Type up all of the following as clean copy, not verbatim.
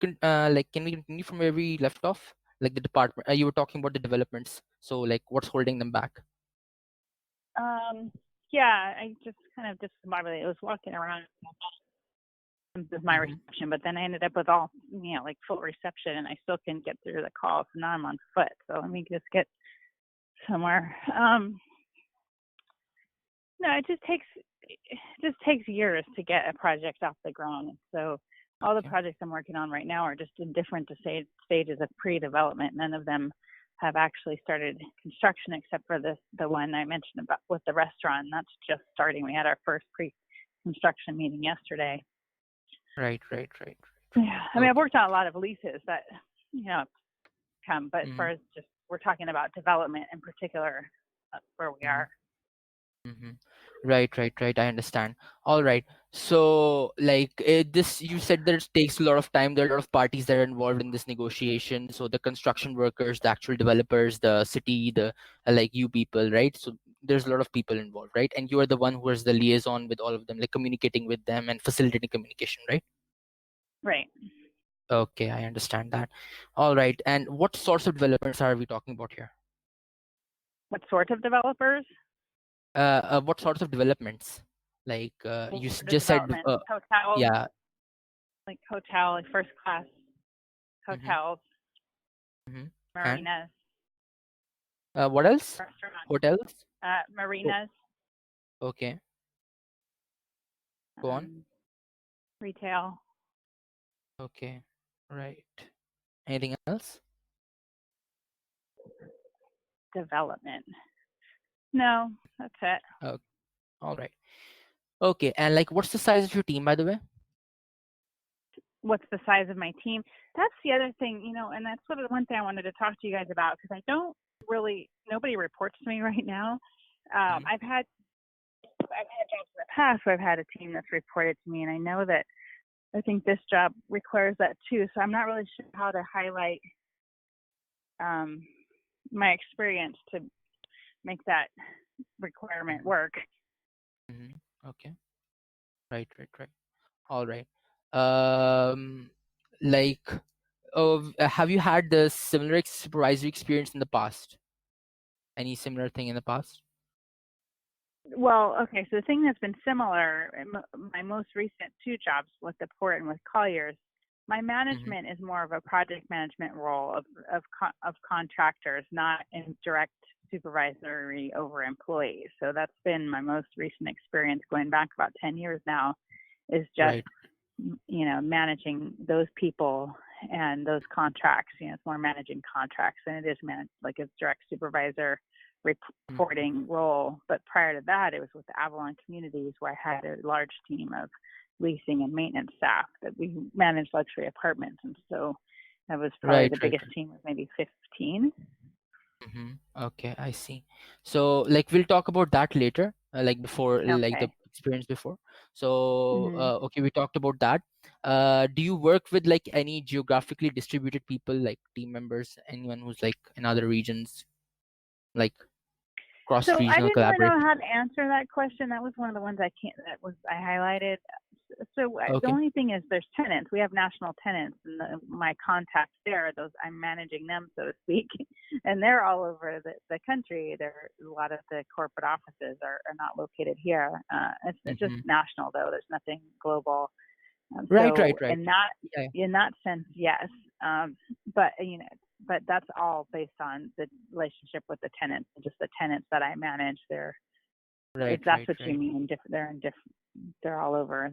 like, can we continue from where we left off? Like the department, you were talking about the developments. So like, what's holding them back? Yeah, I just kind of discombobulated. I was walking around with my Mm-hmm. reception, but then I ended up with all, like full reception, and I still couldn't get through the call. So now I'm on foot. So let me just get somewhere. No, it just takes years to get a project off the ground. So all the Okay. projects I'm working on right now are just in different stages of pre-development. None of them have actually started construction except for the one I mentioned about with the restaurant. And that's just starting. We had our first pre-construction meeting yesterday. Right, right, right, right. Yeah, I mean, I've Okay. worked on a lot of leases that come, but as Mm-hmm. far as just we're talking about development in particular, that's where we Mm-hmm. are. Mm-hmm. Right, right, right. I understand. All right. So, like, this, you said that it takes a lot of time. There are a lot of parties that are involved in this negotiation. So, the construction workers, the actual developers, the city, the like you people, right? So, there's a lot of people involved, right? And you are the one who is the liaison with all of them, like communicating with them and facilitating communication, right? Right. Okay, I understand that. All right. And what sorts of developers are we talking about here? What sort of developers? What sorts of developments? Like, you The just said, development hotels, yeah. like hotel, like first class Mm-hmm. hotels, Mm-hmm. And marinas, what else? restaurants, Hotels? Oh, marinas, okay. Go on. um, retail, Okay. Right. Anything else? development. No, that's it. Okay. All right. Okay. And like, what's the size of your team, by the way? What's the size of my team? That's the other thing, and that's one thing I wanted to talk to you guys about because I don't really, nobody reports to me right now. Mm-hmm. I've had jobs in the past where I've had a team that's reported to me, and I know that I think this job requires that too. So I'm not really sure how to highlight um, my experience to make that requirement work. Mm-hmm. Okay. Right. Right. Right. All right. Um, like, have you had the similar supervisory experience in the past? Any similar thing in the past? Well, okay, so the thing that's been similar, my most recent two jobs with the port and with Colliers, my Mm-hmm. management is more of a project management role of contractors, not in direct supervisory over employees. So that's been my most recent experience going back about 10 years now, is just Right. managing those people and those contracts. It's more managing contracts than it is like a direct supervisor Mm-hmm. reporting role. But prior to that, it was with the Avalon Communities, where I had a large team of leasing and maintenance staff that we managed luxury apartments, and so that was probably Right. the Right. biggest team with maybe 15. Mm-hmm. Okay, I see. So, like, we'll talk about that later, like before, like the Okay. experience before. So, Mm-hmm. okay, we talked about that. Do you work with like any geographically distributed people, like team members, anyone who's like in other regions, like So I cross-regional didn't really know collaboration? how to answer that question. That was one of the ones I highlighted. So the Okay. only thing is there's tenants. We have national tenants, and my contacts there, those I'm managing them, so to speak, and they're all over the country. There, a lot of the corporate offices are not located here. It's just Mm-hmm. national though. There's nothing global. Right, right, So right. Yeah. in that sense, yes. But but that's all based on the relationship with the tenants, just the tenants that I manage. If Right, that's right, what you right. mean, they're all over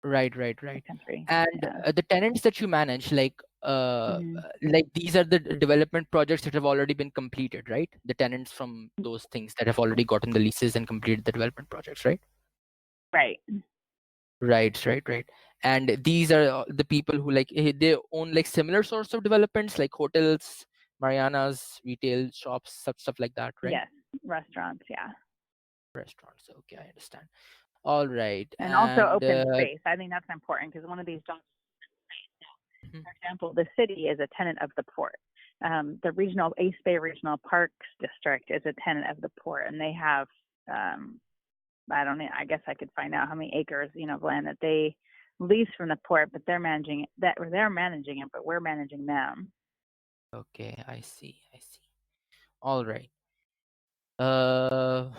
Right, right, the right. country. And Yeah. the tenants that you manage, Hmm. like these are the development projects that have already been completed, right? The tenants from those things that have already gotten the leases and completed the development projects, right? Right. Right, right, right. And these are the people who like they own like similar sorts of developments, like hotels, marianas, retail shops, stuff like that, right? Yes. Restaurants. Yeah. Restaurants. Okay, I understand. All right, And also and open space. I think that's important because one of these jobs, mhm, for example, the city is a tenant of the port. The regional East Bay Regional Parks District is a tenant of the port, and they have I don't know. I guess I could find out how many acres, of land that they lease from the port, but they're managing it. They're managing it, but we're managing them. Okay, I see. I see. All right. Uh,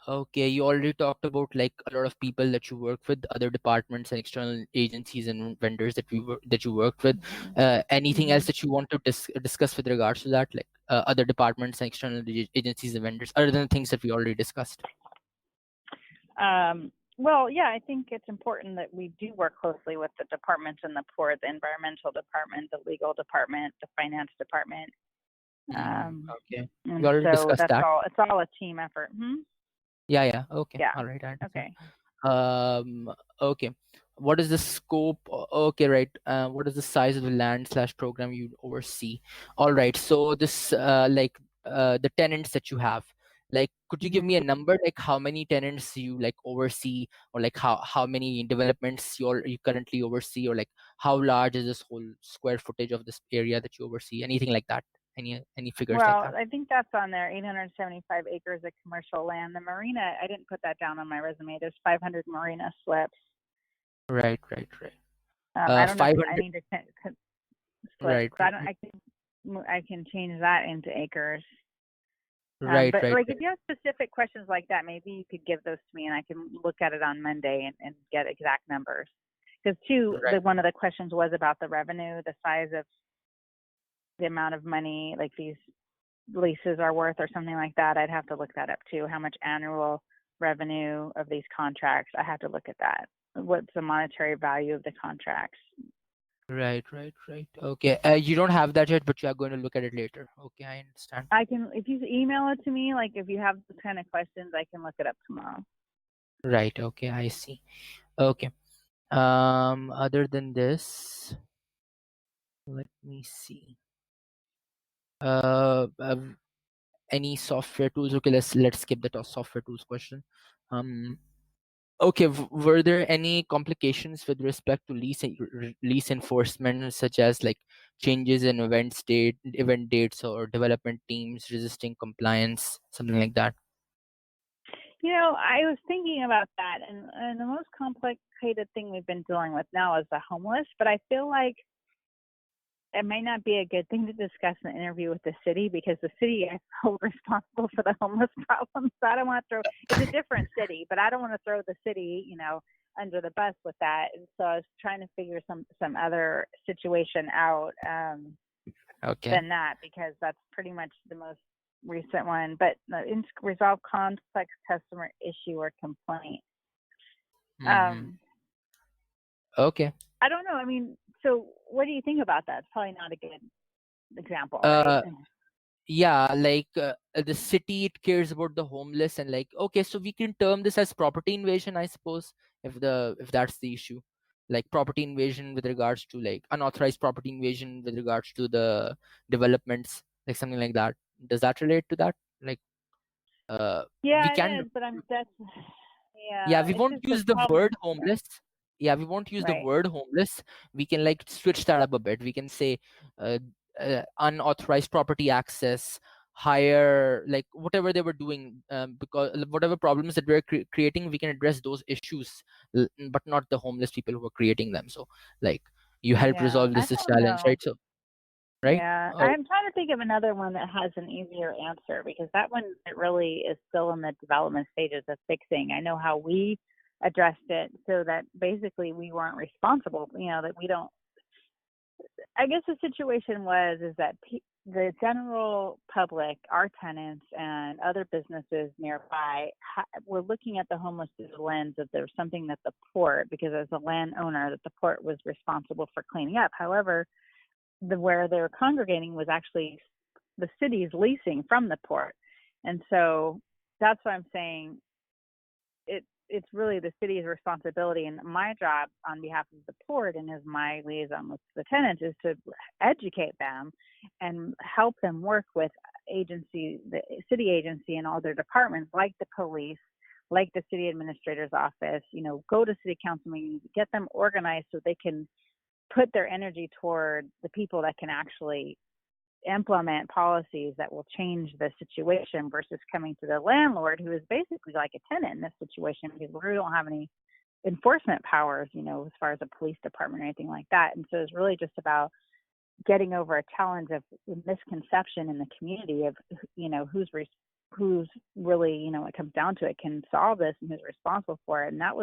okay. You already talked about like a lot of people that you work with, other departments and external agencies and vendors that you worked with. Anything else Mm-hmm. that you want to discuss with regards to that, like other departments and external agencies and vendors, other than the things that we already discussed? Well, yeah, I think it's important that we do work closely with the departments in the port, the environmental department, the legal department, the finance department. Okay. You And already so discussed that. it's all a team effort. Yeah, yeah. Okay. Yeah. All right. I understand. Okay. Um, okay. What is the scope? Okay, right. What is the size of the land slash program you oversee? All right. So this, the tenants that you have, like, could you give Mm-hmm. me a number, like how many tenants you like oversee, or like how many developments you currently oversee, or like how large is this whole square footage of this area that you oversee? Anything like that? Any figures like Well, that? I think that's on there. 875 acres of commercial land. The marina, I didn't put that down on my resume. There's 500 marina slips. Right, right, right. I don't know if I 500. need to slips. Right, I right, don't. I can change that into acres. right, But right, like, if right, you have specific questions like that, maybe you could give those to me, and I can look at it on Monday and get exact numbers. Because right. one of the questions was about the revenue, the size of the amount of money like these leases are worth, or something like that. I'd have to look that up too. How much annual revenue of these contracts? I have to look at that. What's the monetary value of the contracts? Right, right, right. Okay. You don't have that yet, but you are going to look at it later. Okay, I understand. I can, if you email it to me, like if you have those kind of questions, I can look it up tomorrow. Right. Okay, I see. Okay. Other than this, let me see. Uh, uh any software tools? Okay, let's skip the software tools question. Um, okay. Were there any complications with respect to lease enforcement, such as like changes in event dates, or development teams resisting compliance, something like that? I was thinking about that, and the most complicated thing we've been dealing with now is the homeless. But I feel like it might not be a good thing to discuss in an interview with the city, because the city is so responsible for the homeless problem. So I don't want to throw. It's a different city, but I don't want to throw the city, under the bus with that. And so I was trying to figure some other situation out Okay. than that, because that's pretty much the most recent one. But resolve complex customer issue or complaint. Hmm. Um, Okay. I don't know. I mean, so what do you think about that? It's probably not a good example, right? Uh, yeah, like the city, it cares about the homeless, and like, okay, so we can term this as property invasion, I suppose, if that's the issue, like property invasion with regards to like unauthorized property invasion with regards to the developments, like something like that. Does that relate to that? Like, we Yeah, can. it is, but that's Yeah, yeah, we it's won't just the use the word problem, homeless. Yeah, we won't use the right? word homeless. We can like switch that up a bit. We can say uh, unauthorized property access, higher, like whatever they were doing, because whatever problems that we're creating, we can address those issues, but not the homeless people who are creating them. So like, you help Yeah, resolve I this don't challenge, know. right? So right. Yeah, Oh, I'm trying to think of another one that has an easier answer, because that one, it really is still in the development stages of fixing. I know how we addressed it, so that basically we weren't responsible. That we don't. I guess the situation was is that the general public, our tenants, and other businesses nearby were looking at the homeless through the lens of there's something that the port, because as a landowner, that the port was responsible for cleaning up. However, where they were congregating was actually the city's leasing from the port, and so that's what I'm saying. It's really the city's responsibility, and my job on behalf of the port and as my liaison with the tenants is to educate them and help them work with the city agency and all their departments, like the police, like the city administrator's office. Go to city council meetings, get them organized so they can put their energy toward the people that can actually implement policies that will change the situation, versus coming to the landlord, who is basically like a tenant in this situation, because we don't have any enforcement powers, as far as a police department or anything like that. And so it's really just about getting over a challenge of misconception in the community of, who's really, when it comes down to it, can solve this and who's responsible for it. And that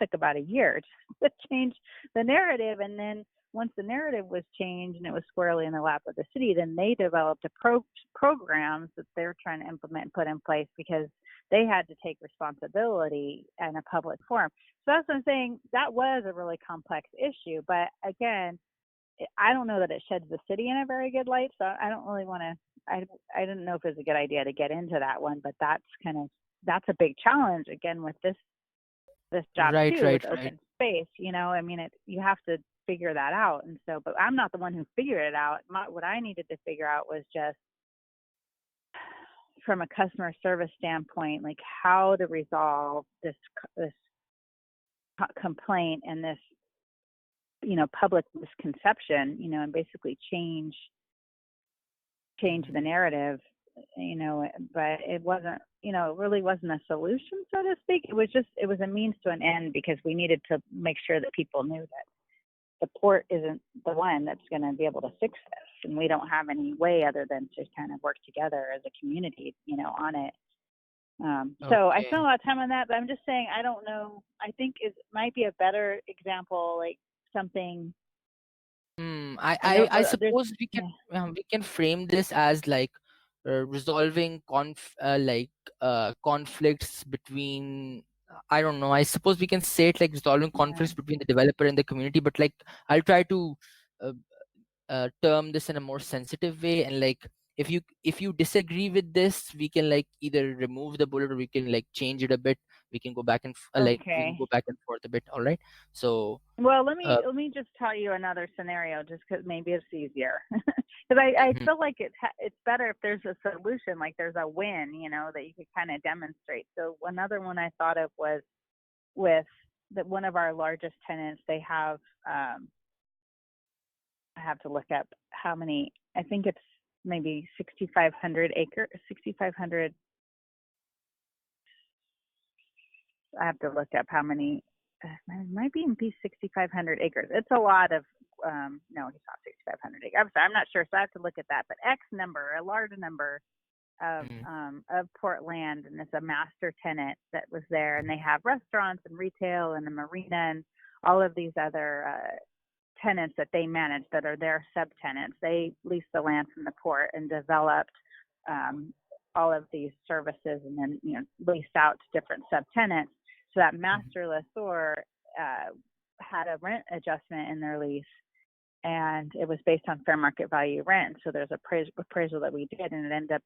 took about a year to change the narrative. And then once the narrative was changed and it was squarely in the lap of the city, then they developed programs that they're trying to implement and put in place because they had to take responsibility in a public forum. So that's what I'm saying. That was a really complex issue. But again, I don't know that it sheds the city in a very good light. So I don't really want to, I didn't know if it was a good idea to get into that one, but that's a big challenge again with this job Right, too, right, with right. open space, I mean, you have to figure that out. And so, but I'm not the one who figured it out. What I needed to figure out was just from a customer service standpoint, like how to resolve this complaint and this, public misconception, and basically change the narrative, but it wasn't, it really wasn't a solution, so to speak. It was a means to an end because we needed to make sure that people knew that the port isn't the one that's going to be able to fix this. And we don't have any way other than to kind of work together as a community, on it. So I spent a Okay. lot of time on that, but I'm just saying, I don't know. I think it might be a better example, like something, and I there's, suppose yeah, we can frame this as like resolving conflicts between, I don't know. I suppose we can say it like resolving yeah. conflicts between the developer and the community, but like I'll try to uh, term this in a more sensitive way, and like if you disagree with this, we can like either remove the bullet or we can like change it a bit. We can go back and like we can Okay. go back and forth a bit. All right. So Well, let me uh, just tell you another scenario, just because maybe it's easier. Because I mhm, feel like it's better if there's a solution, like there's a win, that you could kind of demonstrate. So another one I thought of was with one of our largest tenants. They have, I have to look up how many. I think it's maybe 6,500. I have to look up how many. It might be 6,500 acres. It's a lot of. No, it's not 6,500 acres. I'm sorry, I'm not sure, so I have to look at that. But X number, a large number mhm, of port land, and it's a master tenant that was there, and they have restaurants and retail and a marina and all of these other tenants that they manage that are their subtenants. They lease the land from the port and developed um, all of these services, and then leased out to different subtenants. So that mhm, master lessor had a rent adjustment in their lease, and it was based on fair market value rent. So there's appraisal that we did, and it ended up